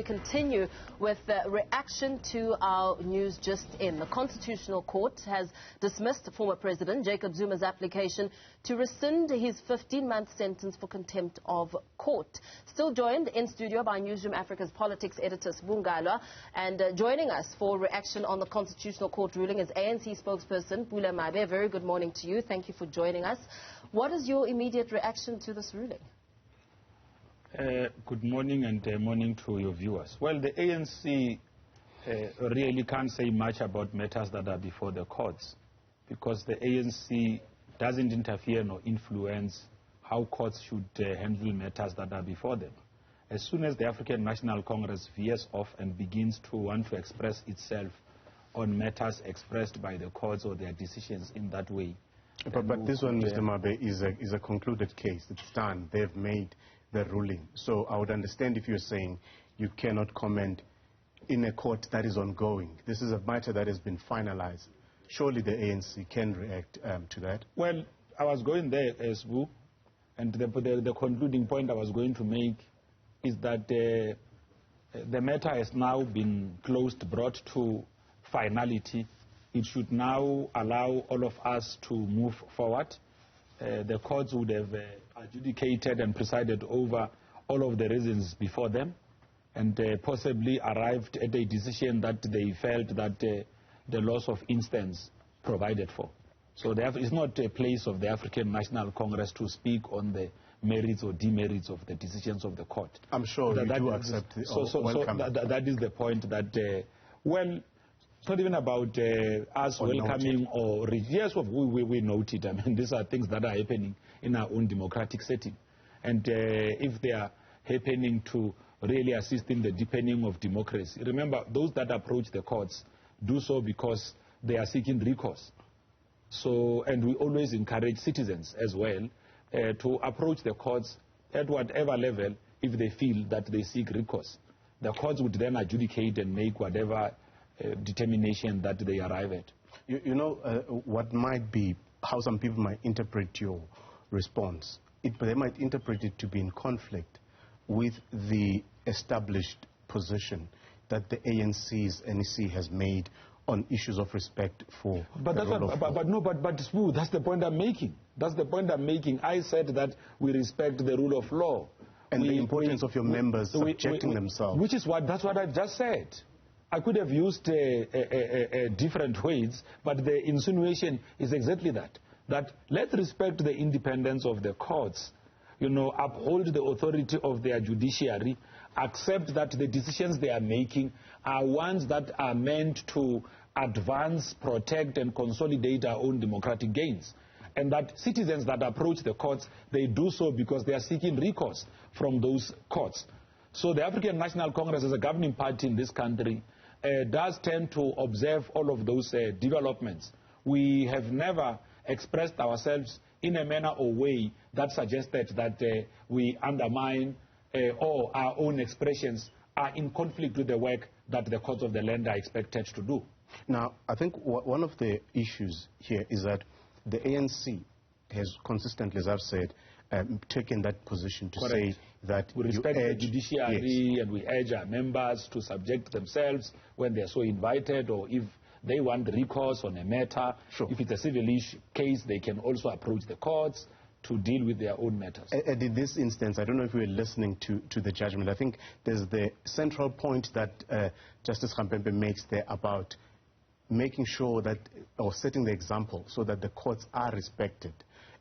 continue with the reaction to our news just in. The Constitutional Court has dismissed former President Jacob Zuma's application to rescind his 15-month sentence for contempt of court. Still joined in studio by Newzroom Afrika's politics editor Sbu Ngalwa, and joining us for reaction on the Constitutional Court ruling is ANC spokesperson Pule Mabe. Very good morning to you. Thank you for joining us. What is your immediate reaction to this ruling? Good morning and morning to your viewers. Well, the ANC really can't say much about matters that are before the courts, because the ANC doesn't interfere nor influence how courts should handle matters that are before them. As soon as the African National Congress veers off and begins to want to express itself on matters expressed by the courts or their decisions in that way. But this one, Mr. Mabe, is a concluded case. It's done. They've made the ruling. So I would understand if you're saying you cannot comment in a court that is ongoing. This is a matter that has been finalized. Surely the ANC can react to that. Well, I was going there, Sbu, and the concluding point I was going to make is that the matter has now been closed, brought to finality. It should now allow all of us to move forward. The courts would have adjudicated and presided over all of the reasons before them, and possibly arrived at a decision that they felt that the loss of instance provided for. So it's not a place of the African National Congress to speak on the merits or demerits of the decisions of the court. I'm sure you do accept it. That is the point that, well, it's not even about us welcoming or yes, we note it. I mean, these are things that are happening in our own democratic setting. And if they are happening to really assist in the deepening of democracy, remember, those that approach the courts do so because they are seeking recourse. So, and we always encourage citizens as well to approach the courts at whatever level if they feel that they seek recourse. The courts would then adjudicate and make whatever determination that they arrive at. You know, what might be, how some people might interpret your response, they might interpret it to be in conflict with the established position that the ANC's NEC has made on issues of respect for but Sbu, that's the point I'm making. That's the point I'm making. I said that we respect the rule of law. And the importance of your members subjecting themselves. Which is that's what I just said. I could have used different words, but the insinuation is exactly that. That let's respect the independence of the courts, you know, uphold the authority of their judiciary, accept that the decisions they are making are ones that are meant to advance, protect, and consolidate our own democratic gains. And that citizens that approach the courts, they do so because they are seeking recourse from those courts. So the African National Congress, as a governing party in this country, does tend to observe all of those developments. We have never expressed ourselves in a manner or way that suggested that we undermine or our own expressions are in conflict with the work that the courts of the land are expected to do. Now, I think one of the issues here is that the ANC has consistently, as I've said, taken that position to say that we respect the judiciary, and we urge our members to subject themselves when they are so invited, or if they want recourse on a matter. Sure. If it's a civil case, they can also approach the courts to deal with their own matters. And in this instance, I don't know if you were listening to the judgment. I think there's the central point that Justice Khampembe makes there about making sure that, or setting the example so that the courts are respected,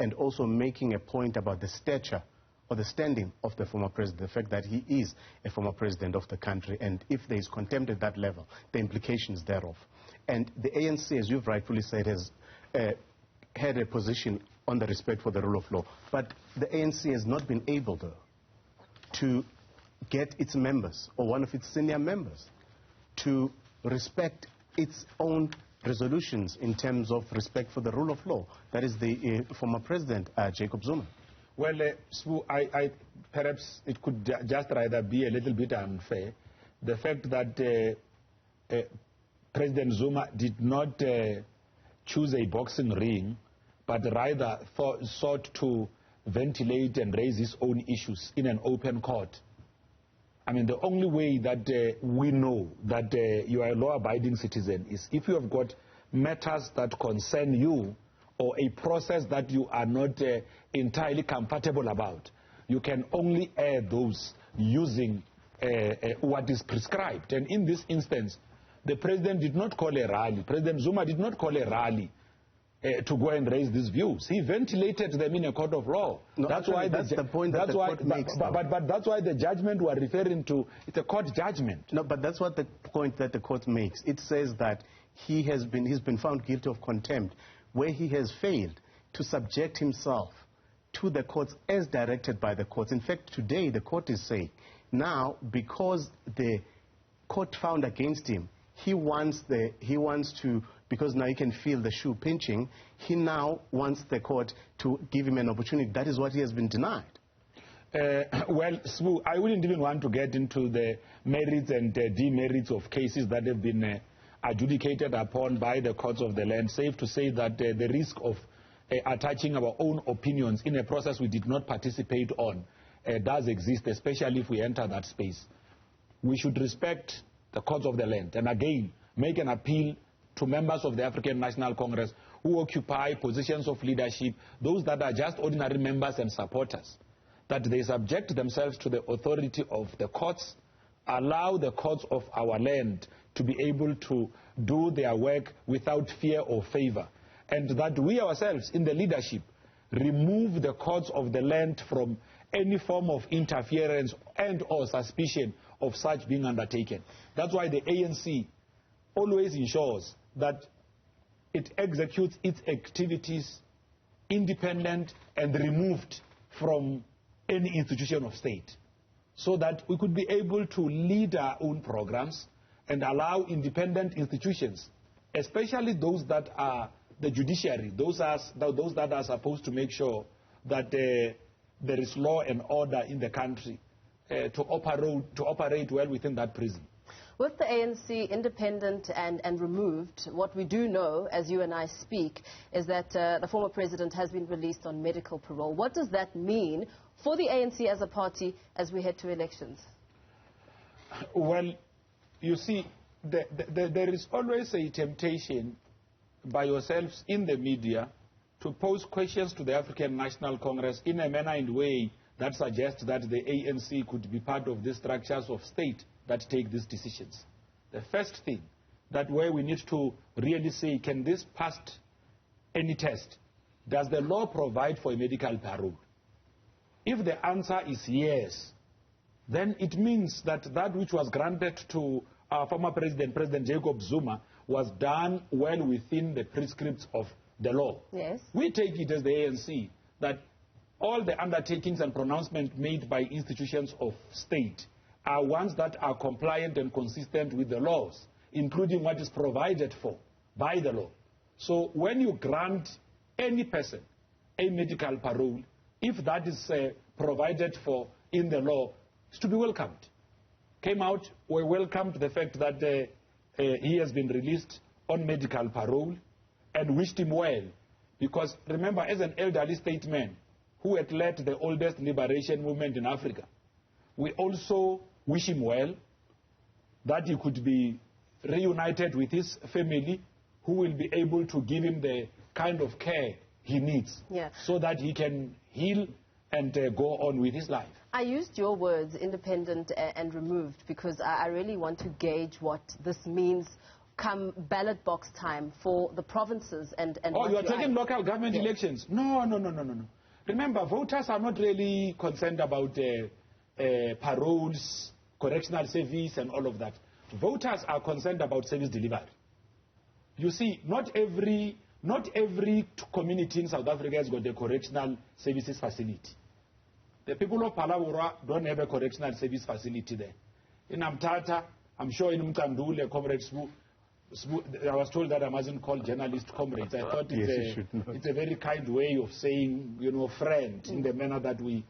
and also making a point about the stature or the standing of the former president, the fact that he is a former president of the country, and if there is contempt at that level, the implications thereof. And the ANC, as you've rightfully said, has had a position on the respect for the rule of law. But the ANC has not been able, though, to get its members, or one of its senior members, to respect its own resolutions in terms of respect for the rule of law. That is the former president, Jacob Zuma. Well, Sbu, perhaps it could just rather be a little bit unfair. The fact that President Zuma did not choose a boxing ring, but rather sought to ventilate and raise his own issues in an open court. I mean, the only way that we know that you are a law-abiding citizen is if you have got matters that concern you or a process that you are not entirely comfortable about. You can only air those using what is prescribed. And in this instance, the president did not call a rally. President Zuma did not call a rally to go and raise these views. He ventilated them in a court of law. No, that's why that's the point that the court makes. But that's why the judgment we're referring to, it's a court judgment. No, but that's what the point that the court makes. It says that he's been found guilty of contempt, where he has failed to subject himself to the courts as directed by the courts. In fact, today the court is saying, now because the court found against him, he wants to, because now he can feel the shoe pinching, he now wants the court to give him an opportunity. That is what he has been denied. Well, Sbu, I wouldn't even want to get into the merits and demerits of cases that have been adjudicated upon by the courts of the land. Safe to say that the risk of attaching our own opinions in a process we did not participate on does exist, especially if we enter that space. We should respect the courts of the land, and again, make an appeal to members of the African National Congress who occupy positions of leadership, those that are just ordinary members and supporters, that they subject themselves to the authority of the courts, allow the courts of our land to be able to do their work without fear or favor, and that we ourselves in the leadership remove the courts of the land from any form of interference and or suspicion of such being undertaken. That's why the ANC always ensures that it executes its activities independent and removed from any institution of state, so that we could be able to lead our own programs and allow independent institutions, especially those that are the judiciary, those that are supposed to make sure that there is law and order in the country, to operate well within that prison. With the ANC independent and removed, what we do know, as you and I speak, is that the former president has been released on medical parole. What does that mean for the ANC as a party as we head to elections? Well, you see, there is always a temptation by yourselves in the media to pose questions to the African National Congress in a manner and way that suggests that the ANC could be part of the structures of state that take these decisions. The first thing, that where we need to really say, can this pass any test? Does the law provide for a medical parole? If the answer is yes, then it means that that which was granted to our former president, President Jacob Zuma, was done well within the prescripts of the law. Yes. We take it as the ANC that all the undertakings and pronouncements made by institutions of state are ones that are compliant and consistent with the laws, including what is provided for by the law. So when you grant any person a medical parole, if that is provided for in the law, it's to be welcomed. Came out, we welcomed the fact that he has been released on medical parole and wished him well. Because remember, as an elderly statesman who had led the oldest liberation movement in Africa, we also wish him well, that he could be reunited with his family, who will be able to give him the kind of care he needs, so that he can heal and go on with his life. I used your words, independent and removed, because I really want to gauge what this means come ballot box time for the provinces and oh, you are talking local government elections? No. Remember, voters are not really concerned about paroles, correctional service and all of that. Voters are concerned about service delivery. You see, not every community in South Africa has got a correctional services facility. The people of Palawura don't have a correctional service facility there. In Amtata, I'm sure in Mtandule, Comrade Sbu, I was told that I mustn't call journalists comrades. I thought it's a very kind way of saying, friend, in the manner that we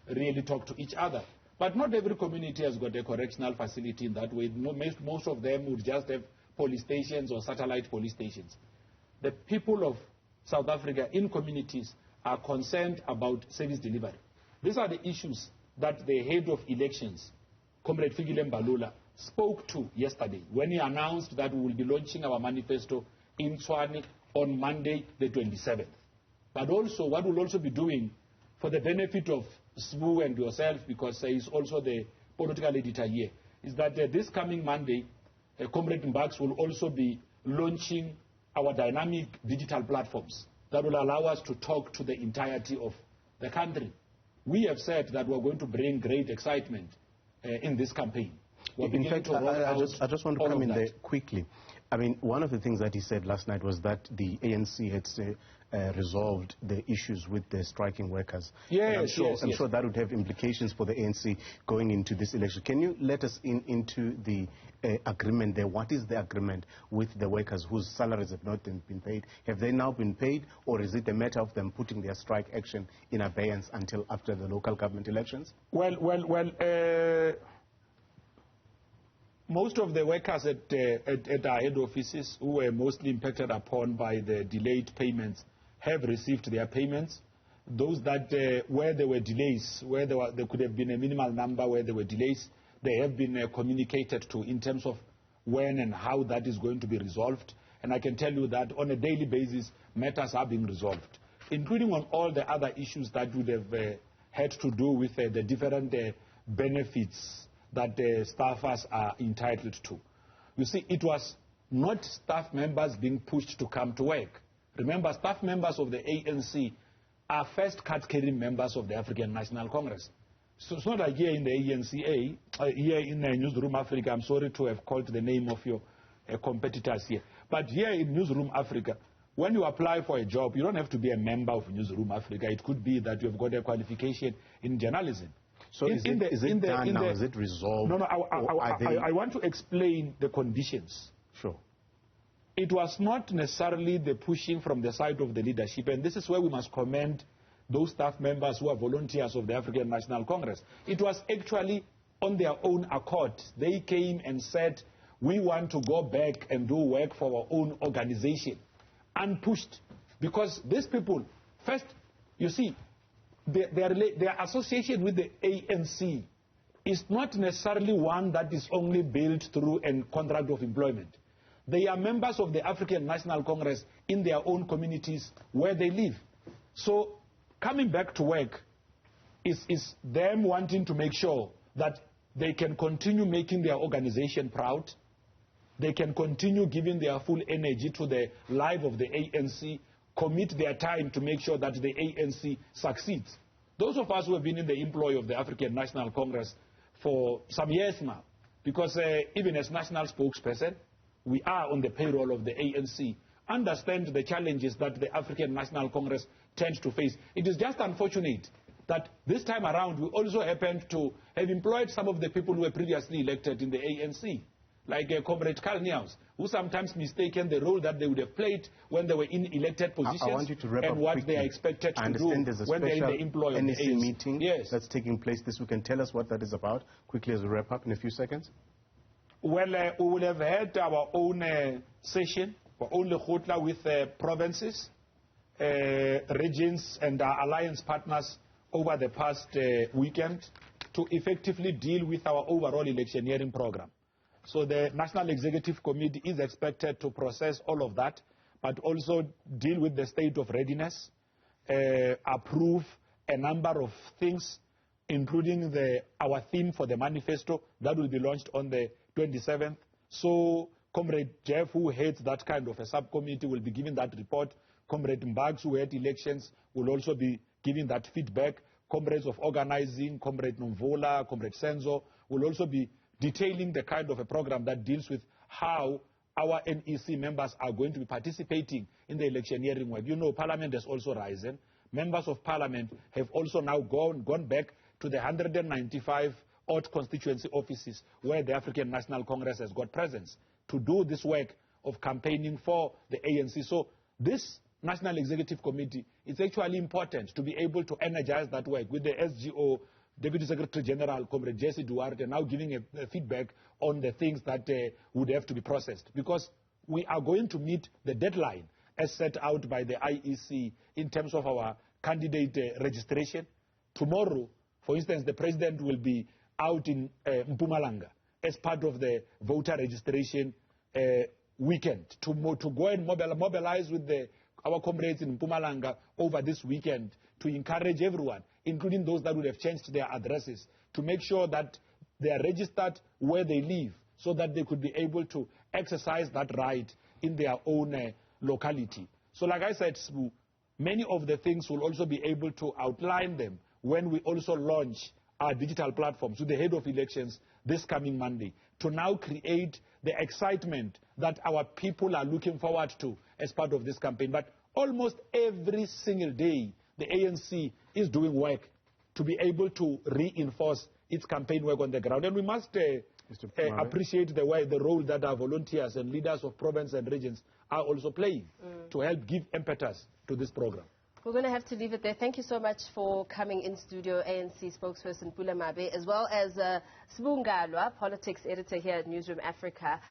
really talk to each other. But not every community has got a correctional facility in that way. Most of them would just have police stations or satellite police stations. The people of South Africa in communities are concerned about service delivery. These are the issues that the head of elections Comrade Fikile Mbalula, spoke to yesterday when he announced that we will be launching our manifesto in Tshwane on Monday, the 27th. But also, what we'll also be doing for the benefit of Sbu and yourself, because he's also the political editor here, is that this coming Monday, Comrade Mbax will also be launching our dynamic digital platforms that will allow us to talk to the entirety of the country. We have said that we're going to bring great excitement in this campaign. In fact, I just want to come in there quickly. I mean, one of the things that he said last night was that the ANC had resolved the issues with the striking workers. Yes, I'm sure that would have implications for the ANC going into this election. Can you let us into the agreement there? What is the agreement with the workers whose salaries have not been paid? Have they now been paid, or is it a matter of them putting their strike action in abeyance until after the local government elections? Most of the workers at our head offices who were mostly impacted upon by the delayed payments have received their payments. Those that where there were delays, where there could have been a minimal number where there were delays, they have been communicated to in terms of when and how that is going to be resolved. And I can tell you that on a daily basis, matters are being resolved, including on all the other issues that would have had to do with the different benefits that the staffers are entitled to. You see, it was not staff members being pushed to come to work. Remember, staff members of the ANC are first card-carrying members of the African National Congress. So it's not like here in the ANC, here in Newzroom Afrika, I'm sorry to have called the name of your competitors here, but here in Newzroom Afrika, when you apply for a job, you don't have to be a member of Newzroom Afrika. It could be that you've got a qualification in journalism. So is it done now? Is it resolved? No, I want to explain the conditions. Sure. It was not necessarily the pushing from the side of the leadership, and this is where we must commend those staff members who are volunteers of the African National Congress. It was actually on their own accord. They came and said, we want to go back and do work for our own organization, unpushed. Because these people, first, you see, their association with the ANC is not necessarily one that is only built through a contract of employment. They are members of the African National Congress in their own communities where they live. So coming back to work is them wanting to make sure that they can continue making their organization proud. They can continue giving their full energy to the life of the ANC, commit their time to make sure that the ANC succeeds. Those of us who have been in the employ of the African National Congress for some years now, because even as national spokesperson, we are on the payroll of the ANC, understand the challenges that the African National Congress tends to face. It is just unfortunate that this time around we also happened to have employed some of the people who were previously elected in the ANC, like Comrade Carl Niels, who sometimes mistaken the role that they would have played when they were in elected positions and what quickly. They are expected to do when they are in the employ of the ANC. Meeting that's taking place this week. Can tell us what that is about quickly as we wrap up in a few seconds? Well, we will have had our own session, our own lekgotla with provinces, regions and our alliance partners over the past weekend to effectively deal with our overall electioneering program. So the National Executive Committee is expected to process all of that, but also deal with the state of readiness, approve a number of things, including our theme for the manifesto that will be launched on the 27th. So Comrade Jeff, who heads that kind of a subcommittee, will be giving that report. Comrade Mbags, who head elections, will also be giving that feedback. Comrades of organizing, Comrade Nomvola, Comrade Senzo, will also be detailing the kind of a program that deals with how our NEC members are going to be participating in the electioneering work. You know, Parliament has also risen. Members of Parliament have also now gone back to the 195 odd constituency offices where the African National Congress has got presence to do this work of campaigning for the ANC. So this National Executive Committee, it's actually important to be able to energize that work with the SGO, Deputy Secretary General, Comrade Jesse Duarte, now giving a feedback on the things that would have to be processed. Because we are going to meet the deadline as set out by the IEC in terms of our candidate registration. Tomorrow, for instance, the President will be out in Mpumalanga as part of the voter registration weekend to go and mobilize with our comrades in Mpumalanga over this weekend to encourage everyone, including those that would have changed their addresses, to make sure that they are registered where they live so that they could be able to exercise that right in their own locality. So like I said, Sbu, many of the things will also be able to outline them when we also launch our digital platforms with the head of elections this coming Monday, to now create the excitement that our people are looking forward to as part of this campaign. But almost every single day, the ANC is doing work to be able to reinforce its campaign work on the ground. And we must appreciate the role that our volunteers and leaders of province and regions are also playing to help give impetus to this program. We're going to have to leave it there. Thank you so much for coming in studio, ANC spokesperson Pule Mabe, as well as Sbu Ngalwa, politics editor here at Newzroom Afrika.